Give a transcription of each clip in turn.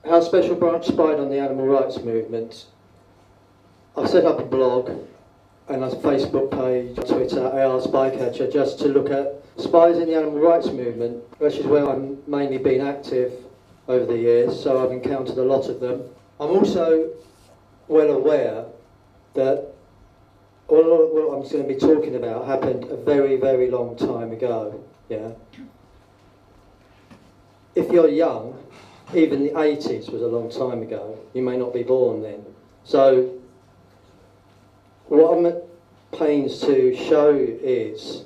how Special Branch spied on the animal rights movement. I set up a blog and a Facebook page, Twitter, AR Spycatcher, just to look at spies in the animal rights movement, which is where I've mainly been active over the years, so I've encountered a lot of them. I'm also well aware that all of what I'm going to be talking about happened a very, very long time ago. Yeah. If you're young, even the 80s was a long time ago. You may not be born then. So what I'm at pains to show is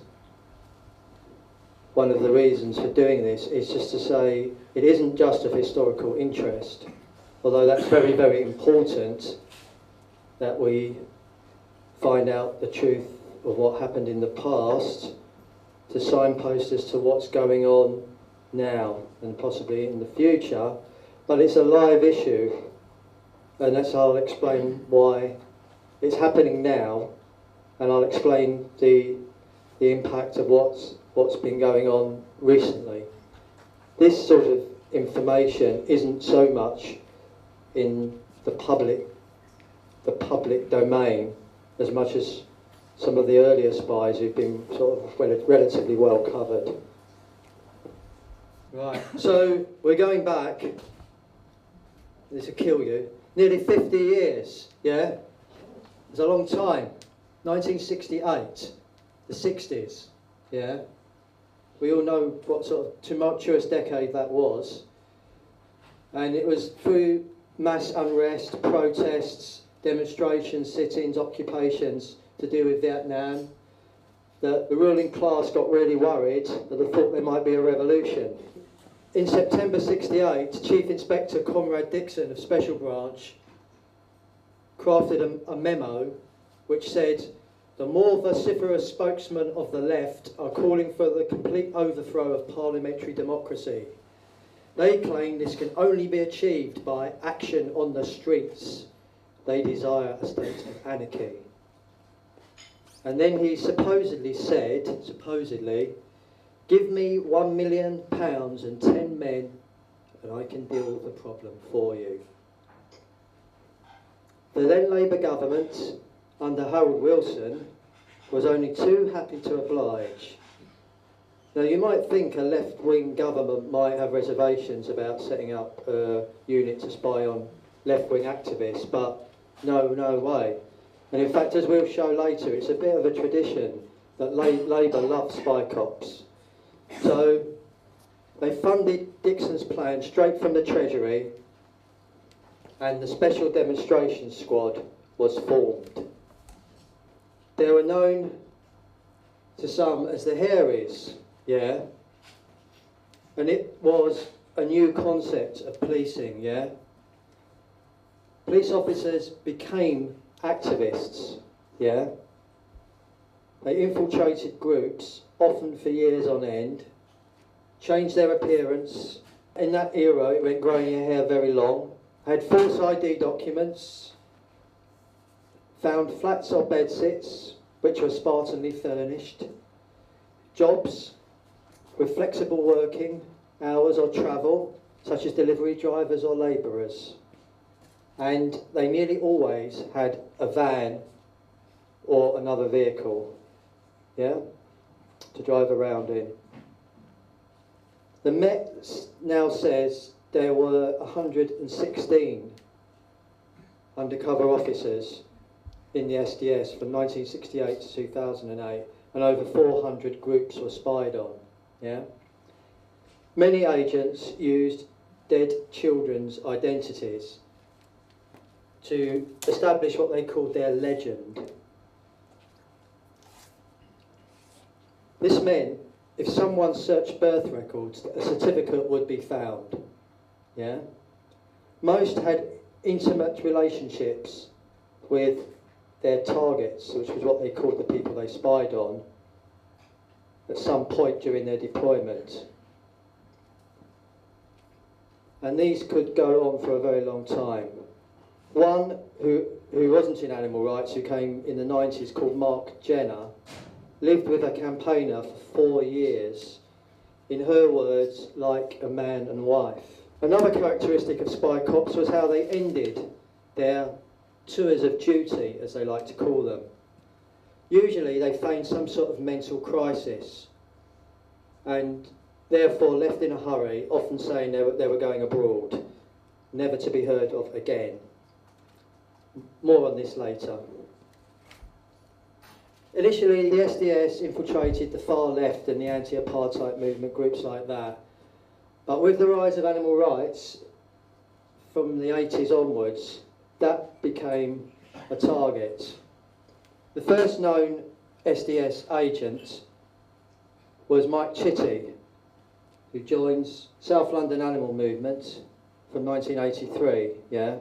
one of the reasons for doing this is just to say it isn't just of historical interest, although that's very, very important that we find out the truth of what happened in the past to signpost as to what's going on now and possibly in the future. But it's a live issue, and that's I'll explain why it's happening now, and I'll explain the impact of what's been going on recently. This sort of information isn't so much in the public domain as much as some of the earlier spies who've been sort of relatively well covered. Right, so we're going back, this will kill you, nearly 50 years, yeah? It's a long time. 1968, the 60s, yeah? We all know what sort of tumultuous decade that was. And it was through mass unrest, protests, demonstrations, sit-ins, occupations to do with Vietnam that the ruling class got really worried that they thought there might be a revolution. In September 68, Chief Inspector Conrad Dixon of Special Branch crafted a memo which said, "The more vociferous spokesmen of the left are calling for the complete overthrow of parliamentary democracy. They claim this can only be achieved by action on the streets. They desire a state of anarchy." And then he supposedly said, "Give me £1 million and 10 men and I can deal with the problem for you." The then Labour government, under Harold Wilson, was only too happy to oblige. Now you might think a left-wing government might have reservations about setting up a unit to spy on left-wing activists, but no way. And in fact, as we'll show later, it's a bit of a tradition that Labour love spy cops. So they funded Dixon's plan straight from the Treasury, and the Spcial Demonstration Squad was formed. They were known to some as the Harries, yeah? And it was a new concept of policing, yeah? Police officers became activists, yeah? They infiltrated groups, often for years on end, changed their appearance. In that era, it meant growing your hair very long, had false ID documents, found flats or bedsits, which were spartanly furnished, jobs with flexible working hours or travel, such as delivery drivers or labourers. And they nearly always had a van or another vehicle, yeah, to drive around in. The Met now says there were 116 undercover officers in the SDS from 1968 to 2008, and over 400 groups were spied on, yeah? Many agents used dead children's identities to establish what they called their legend. This meant if someone searched birth records, a certificate would be found, yeah? Most had intimate relationships with their targets, which was what they called the people they spied on, at some point during their deployment. And these could go on for a very long time. One who wasn't in animal rights, who came in the 90s, called Mark Jenner, lived with a campaigner for 4 years, in her words, like a man and wife. Another characteristic of spy cops was how they ended their tours of duty, as they like to call them. Usually they feigned some sort of mental crisis and therefore left in a hurry, often saying they were going abroad, never to be heard of again. More on this later. Initially, the SDS infiltrated the far left and the anti-apartheid movement, groups like that. But with the rise of animal rights, from the 80s onwards, that became a target. The first known SDS agent was Mike Chitty, who joins South London Animal Movement from 1983, yeah?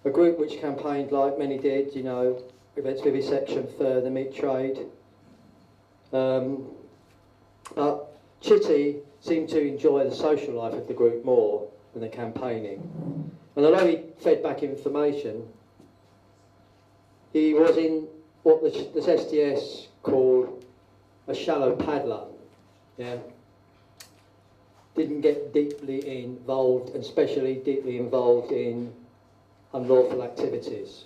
A group which campaigned, like many did, you know, against vivisection, fur, the meat trade. But Chitty seemed to enjoy the social life of the group more than the campaigning. And although he fed back information, he was in what the SDS called a shallow paddler. Yeah. Didn't get deeply involved, and especially deeply involved in unlawful activities.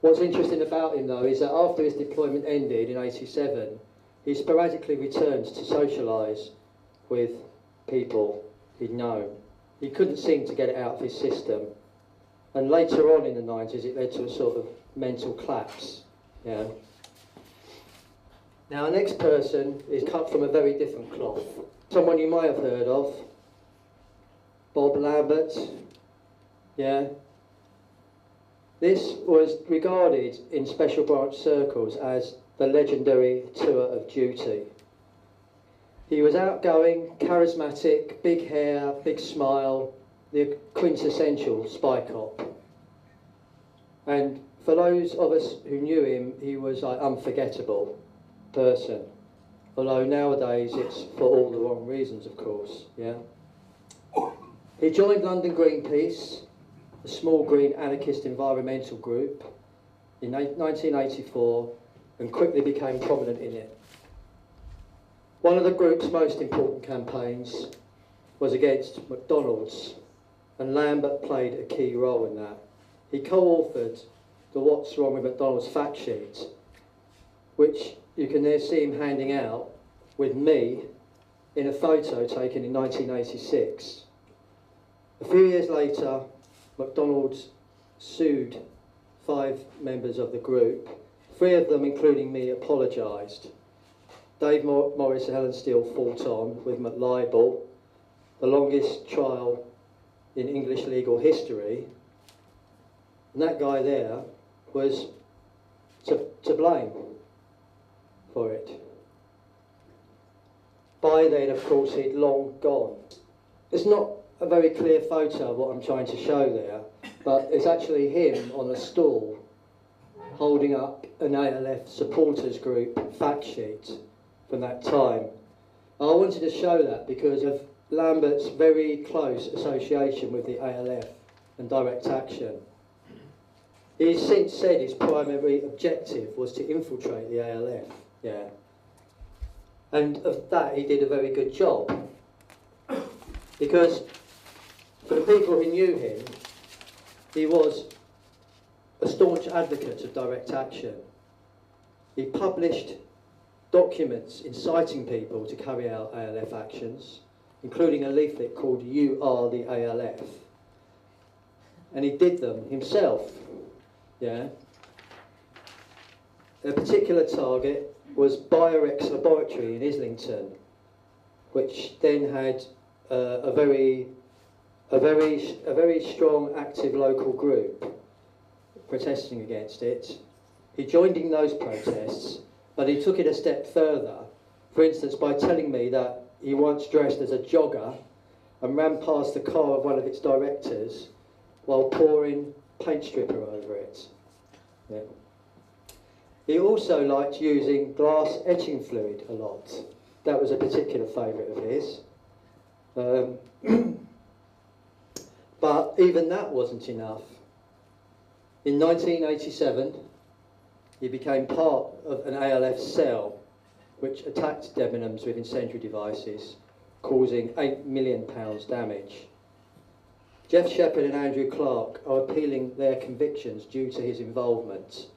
What's interesting about him, though, is that after his deployment ended in '87, he sporadically returned to socialise with people he'd known. He couldn't seem to get it out of his system. And later on in the 90s, it led to a sort of mental collapse. Yeah. Now, our next person is cut from a very different cloth. Someone you might have heard of, Bob Lambert. Yeah. This was regarded in special branch circles as the legendary tour of duty. He was outgoing, charismatic, big hair, big smile, the quintessential spy cop. And for those of us who knew him, he was like unforgettable person. Although nowadays it's for all the wrong reasons, of course, yeah. He joined London Greenpeace, a small green anarchist environmental group, in 1984, and quickly became prominent in it. One of the group's most important campaigns was against McDonald's, and Lambert played a key role in that. He co-authored the What's Wrong with McDonald's fact sheet, which you can there see him handing out with me in a photo taken in 1986. A few years later, McDonald's sued 5 members of the group. 3 of them, including me, apologised. Dave Morris and Helen Steele fought on with McLibel, the longest trial in English legal history. And that guy there was to blame for it. By then, of course, he'd long gone. It's not a very clear photo of what I'm trying to show there, but it's actually him on a stool holding up an ALF supporters group fact sheet from that time. I wanted to show that because of Lambert's very close association with the ALF and direct action. He's since said his primary objective was to infiltrate the ALF, yeah. And of that he did a very good job. Because for the people who knew him, he was a staunch advocate of direct action. He published documents inciting people to carry out ALF actions, including a leaflet called "You Are the ALF." And he did them himself, yeah. A particular target was Biorex Laboratory in Islington, which then had a very strong, active local group protesting against it. He joined in those protests, but he took it a step further, for instance, by telling me that he once dressed as a jogger and ran past the car of one of its directors while pouring paint stripper over it. Yeah. He also liked using glass etching fluid a lot. That was a particular favourite of his. But even that wasn't enough. In 1987, he became part of an ALF cell which attacked Debenhams with incendiary devices, causing £8 million damage. Jeff Shepherd and Andrew Clark are appealing their convictions due to his involvement.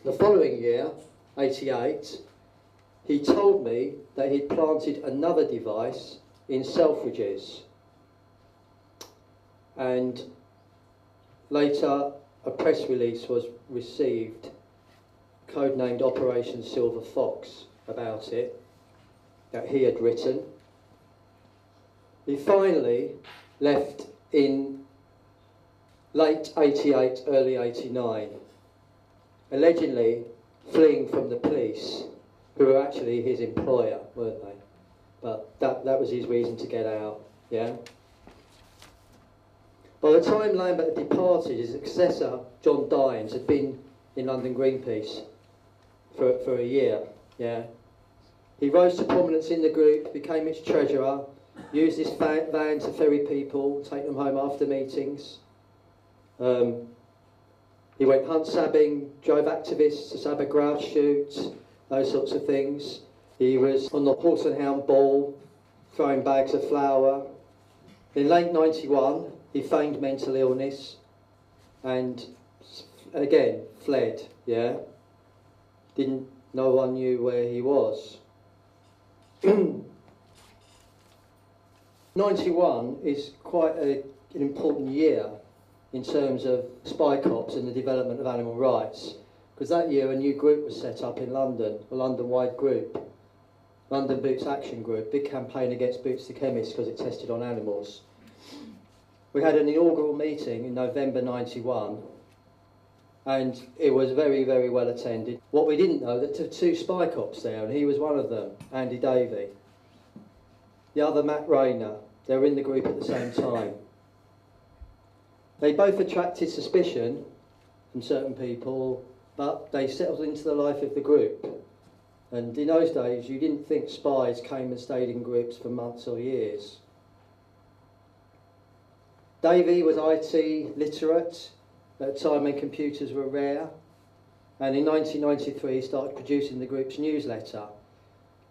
The following year, 88, he told me that he'd planted another device in Selfridges, and later a press release was received, codenamed Operation Silver Fox, about it, that he had written. He finally left in late 88, early 89, allegedly fleeing from the police, who were actually his employer, weren't they? But that was his reason to get out, yeah? By the time Lambert had departed, his successor, John Dines, had been in London Greenpeace for a year, yeah? He rose to prominence in the group, became its treasurer, used his van to ferry people, take them home after meetings. He went hunt sabbing, drove activists to sab a grouse shoot, those sorts of things. He was on the Horse and Hound ball, throwing bags of flour. In late 91, he feigned mental illness and again fled, yeah? No one knew where he was. 91 is quite an important year in terms of spy cops and the development of animal rights, because that year a new group was set up in London, a London-wide group, London Boots Action Group, big campaign against Boots the Chemist because it tested on animals. We had an inaugural meeting in November 91, and it was very, very well attended. What we didn't know, that there were two spy cops there, and he was one of them, Andy Davey. The other, Matt Rayner. They were in the group at the same time. They both attracted suspicion from certain people, but they settled into the life of the group. And in those days, you didn't think spies came and stayed in groups for months or years. Davey was IT literate at a time when computers were rare, and in 1993 he started producing the group's newsletter.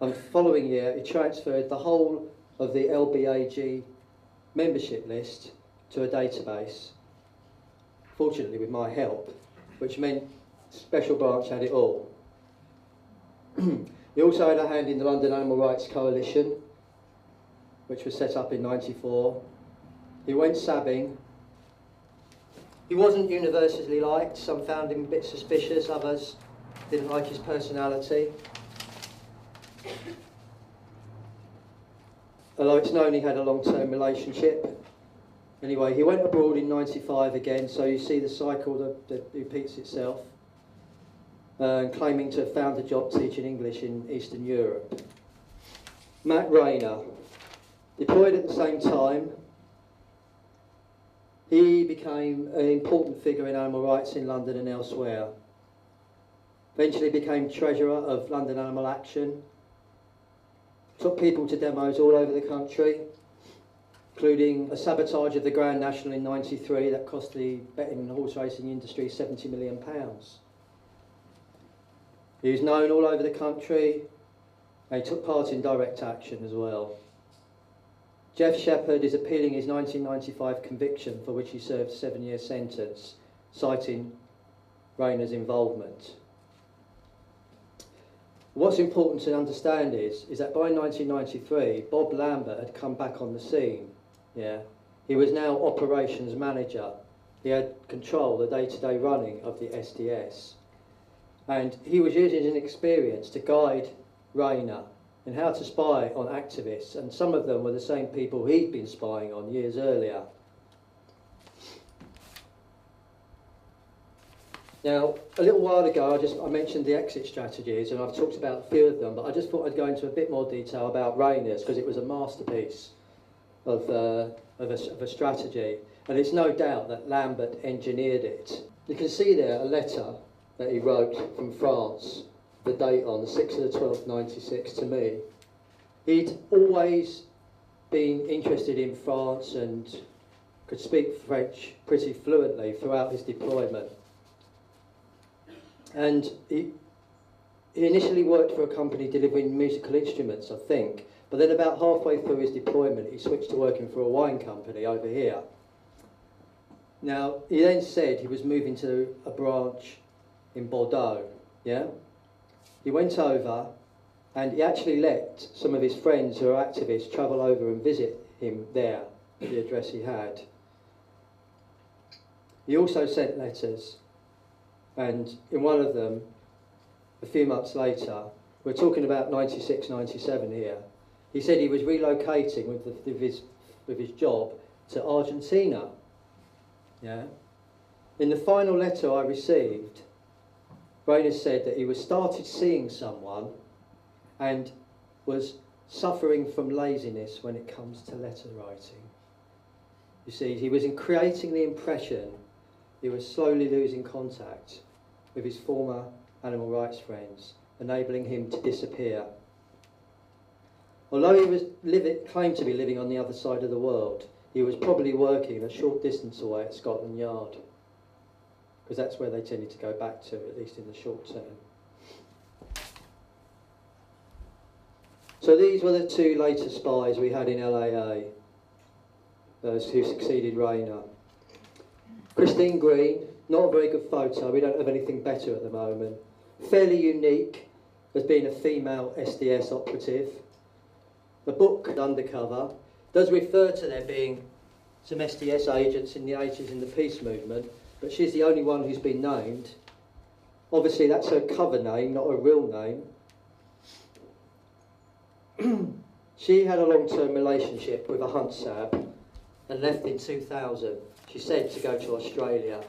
And the following year he transferred the whole of the LBAG membership list to a database, fortunately with my help, which meant Special Branch had it all. He also had a hand in the London Animal Rights Coalition, which was set up in '94. He went sabbing. He wasn't universally liked. Some found him a bit suspicious, others didn't like his personality. Although it's known he had a long-term relationship. Anyway, he went abroad in '95 again, so you see the cycle that repeats itself, claiming to have found a job teaching English in Eastern Europe. Matt Rayner, deployed at the same time. He became an important figure in animal rights in London and elsewhere. Eventually became treasurer of London Animal Action. Took people to demos all over the country, including a sabotage of the Grand National in '93 that cost the betting and horse racing industry £70 million. He was known all over the country, and he took part in direct action as well. Jeff Shepherd is appealing his 1995 conviction, for which he served a 7-year sentence, citing Rayner's involvement. What's important to understand is that by 1993, Bob Lambert had come back on the scene. Yeah, he was now operations manager. He had control, the day-to-day running of the SDS. And he was using his experience to guide Rayner in how to spy on activists, and some of them were the same people he'd been spying on years earlier. Now, a little while ago, I mentioned the exit strategies, and I've talked about a few of them, but I just thought I'd go into a bit more detail about Rayner's, because it was a masterpiece of a strategy, and it's no doubt that Lambert engineered it. You can see there a letter that he wrote from France, the date on the 6th of the 12th, 96, to me. He'd always been interested in France and could speak French pretty fluently throughout his deployment. And he initially worked for a company delivering musical instruments, I think, But then about halfway through his deployment, he switched to working for a wine company over here. Now, he then said he was moving to a branch in Bordeaux, yeah? He went over and he actually let some of his friends who are activists travel over and visit him there at the address he had. He also sent letters, and in one of them, a few months later, we're talking about 96, 97 here, he said he was relocating with his job to Argentina. Yeah. In the final letter I received, Rayner said that he was started seeing someone and was suffering from laziness when it comes to letter writing. You see, he was creating the impression he was slowly losing contact with his former animal rights friends, enabling him to disappear. Although he was claimed to be living on the other side of the world, he was probably working a short distance away at Scotland Yard, because that's where they tended to go back to, at least in the short term. So these were the two later spies we had in LAA, those who succeeded Rayner. Christine Green, not a very good photo, we don't have anything better at the moment. Fairly unique as being a female SDS operative. The book, Undercover, does refer to there being some SDS agents in the 80s in the peace movement, but she's the only one who's been named. Obviously that's her cover name, not her real name. She had a long-term relationship with a hunt sab and left in 2000. She said to go to Australia.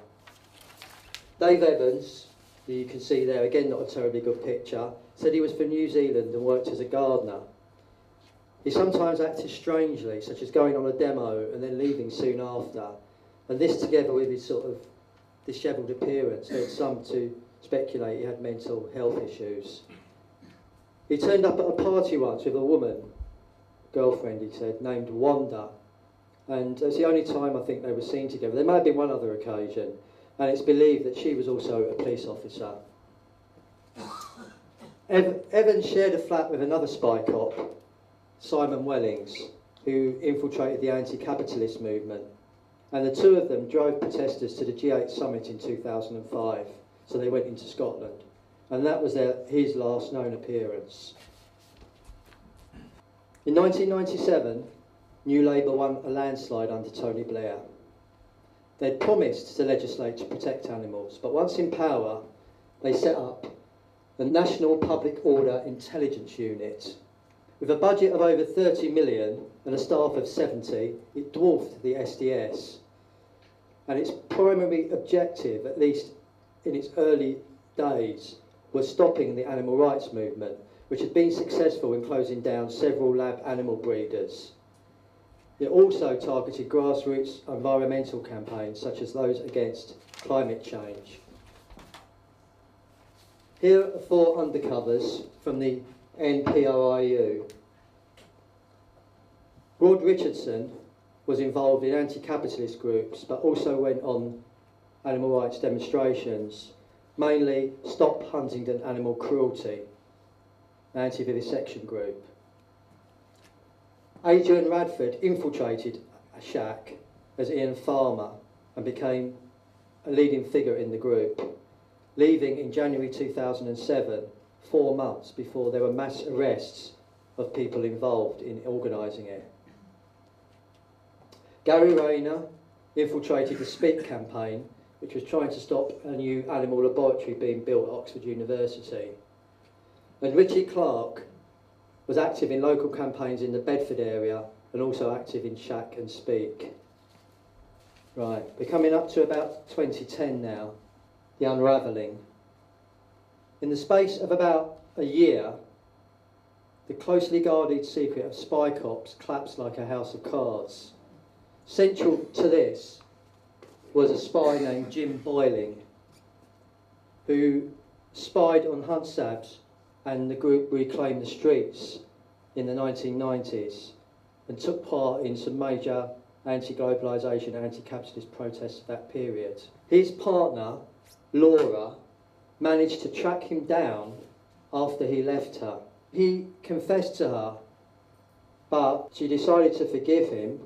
Dave Evans, who you can see there, again not a terribly good picture, said he was from New Zealand and worked as a gardener. He sometimes acted strangely, such as going on a demo and then leaving soon after. And this, together with his sort of dishevelled appearance, led some to speculate he had mental health issues. He turned up at a party once with a woman, girlfriend he said, named Wanda. And it's the only time I think they were seen together. There may have been one other occasion, and it's believed that she was also a police officer. Evans shared a flat with another spy cop, Simon Wellings, who infiltrated the anti-capitalist movement. And the two of them drove protesters to the G8 summit in 2005, so they went into Scotland. And that was his last known appearance. In 1997, New Labour won a landslide under Tony Blair. They'd promised to legislate to protect animals, but once in power, they set up the National Public Order Intelligence Unit. With a budget of over 30 million and a staff of 70, it dwarfed the SDS. And its primary objective, at least in its early days, was stopping the animal rights movement, which had been successful in closing down several lab animal breeders. It also targeted grassroots environmental campaigns, such as those against climate change. Here are 4 undercovers from the NPRIU. Rod Richardson was involved in anti-capitalist groups, but also went on animal rights demonstrations, mainly Stop Huntingdon Animal Cruelty, an anti-vivisection group. Adrian Radford infiltrated a shack as Ian Farmer and became a leading figure in the group, leaving in January 2007, 4 months before there were mass arrests of people involved in organising it. Gary Rayner infiltrated the Spied campaign, which was trying to stop a new animal laboratory being built at Oxford University. And Richie Clark was active in local campaigns in the Bedford area and also active in Shack and Speak. Right, we're coming up to about 2010 now, the unravelling. In the space of about a year, the closely guarded secret of spy cops collapsed like a house of cards. Central to this was a spy named Jim Boyling, who spied on hunt sabs and the group Reclaim the Streets in the 1990s and took part in some major anti-globalisation, anti-capitalist protests of that period. His partner, Laura, managed to track him down after he left her. He confessed to her But she decided to forgive him,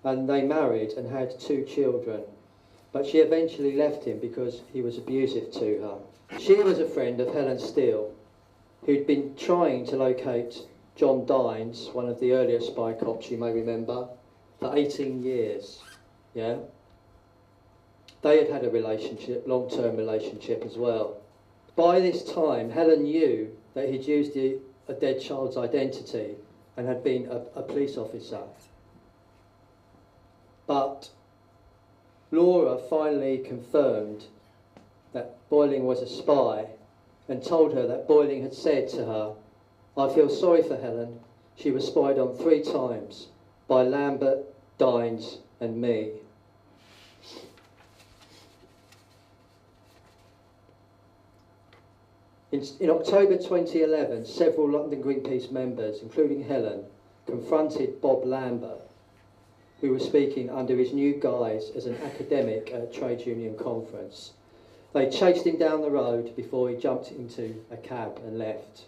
and they married and had 2 children. But she eventually left him because he was abusive to her. She was a friend of Helen Steele, who'd been trying to locate John Dines, one of the earlier spy cops you may remember, for 18 years. Yeah? They had had a relationship, long-term relationship as well. By this time, Helen knew that he'd used a dead child's identity and had been a police officer. But Laura finally confirmed that Boiling was a spy and told her that Boiling had said to her, "I feel sorry for Helen. She was spied on 3 times by Lambert, Dines and me." In October 2011, several London Greenpeace members, including Helen, confronted Bob Lambert, who was speaking under his new guise as an academic at a trade union conference. They chased him down the road before he jumped into a cab and left.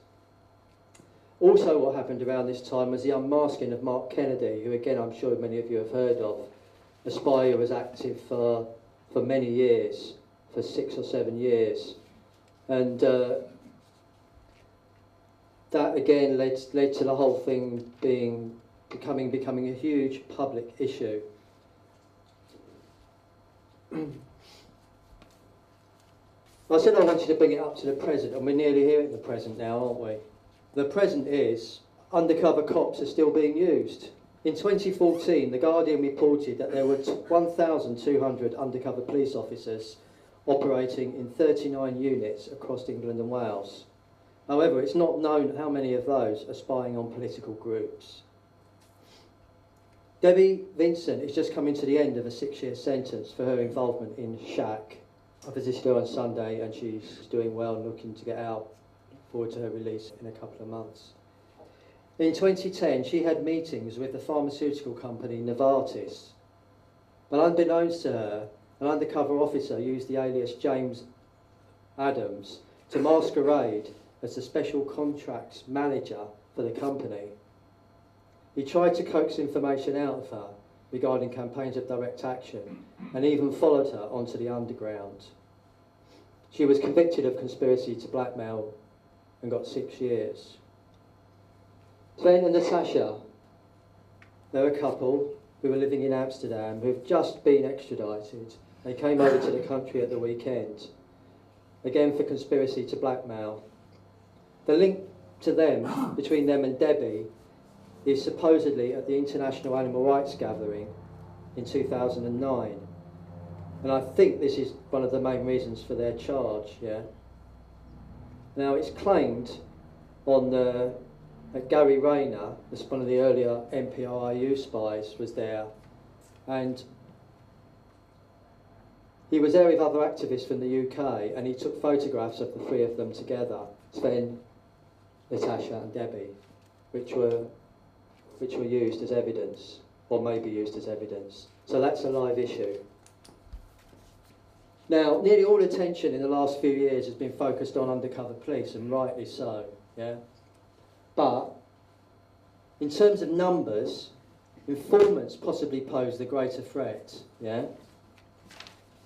Also what happened around this time was the unmasking of Mark Kennedy, who again I'm sure many of you have heard of, a spy who was active for many years, for 6 or 7 years. And that again led to the whole thing becoming a huge public issue. I said I wanted to bring it up to the present, and we're nearly here at the present now, aren't we? The present is undercover cops are still being used. In 2014, The Guardian reported that there were 1,200 undercover police officers operating in 39 units across England and Wales. However, it's not known how many of those are spying on political groups. Debbie Vincent is just coming to the end of a 6-year sentence for her involvement in Shack. I visited her on Sunday and she's doing well and looking to get out. Look forward to her release in a couple of months. In 2010, she had meetings with the pharmaceutical company Novartis. But unbeknownst to her, an undercover officer used the alias James Adams to masquerade as the special contracts manager for the company. He tried to coax information out of her regarding campaigns of direct action and even followed her onto the underground. She was convicted of conspiracy to blackmail and got 6 years. Sven and Natasha, they're a couple who were living in Amsterdam who've just been extradited. They came over to the country at the weekend, again for conspiracy to blackmail. The link to them, between them and Debbie, is supposedly at the International Animal Rights Gathering in 2009. And I think this is one of the main reasons for their charge, yeah? Now, it's claimed that Gary Rayner, one of the earlier NPRIU spies, was there, and he was there with other activists from the UK, and he took photographs of the 3 of them together, Sven, Natasha and Debbie, which were used as evidence, or may be used as evidence. So that's a live issue. Now, nearly all attention in the last few years has been focused on undercover police, and rightly so, yeah? But, in terms of numbers, informants possibly pose the greater threat, yeah?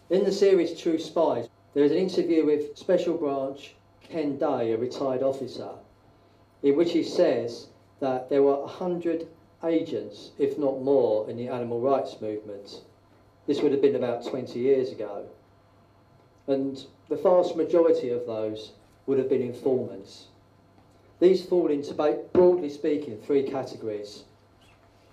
In the series True Spies, there is an interview with Special Branch Ken Day, a retired officer, in which he says that there were 100 agents, if not more, in the animal rights movement. This would have been about 20 years ago. And the vast majority of those would have been informants. These fall into, broadly speaking, 3 categories.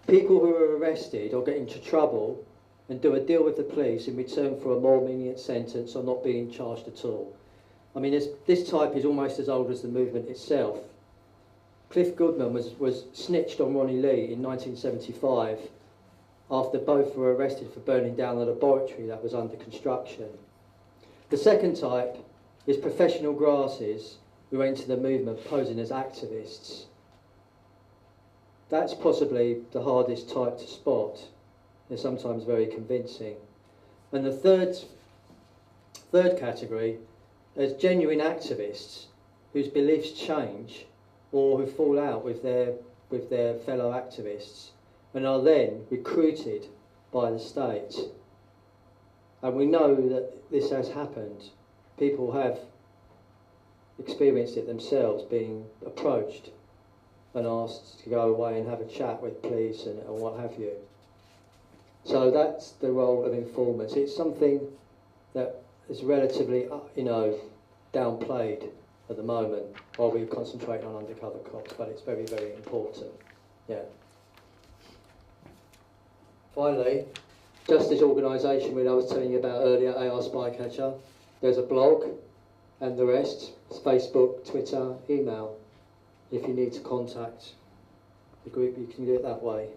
People who are arrested or get into trouble and do a deal with the police in return for a more lenient sentence or not being charged at all. I mean, this type is almost as old as the movement itself. Cliff Goodman was snitched on Ronnie Lee in 1975 after both were arrested for burning down a laboratory that was under construction. The second type is professional grasses who enter the movement posing as activists. That's possibly the hardest type to spot. They're sometimes very convincing. And the third category is genuine activists whose beliefs change or who fall out with their with their fellow activists and are then recruited by the state. And we know that this has happened. People have experienced it themselves, being approached and asked to go away and have a chat with police and what have you. So that's the role of informants. It's something that is relatively, downplayed at the moment while we're concentrating on undercover cops, but it's very, very important. Yeah. Finally, just this organisation I was telling you about earlier, AR Spycatcher. There's a blog and the rest. It's Facebook, Twitter, email. If you need to contact the group, you can do it that way.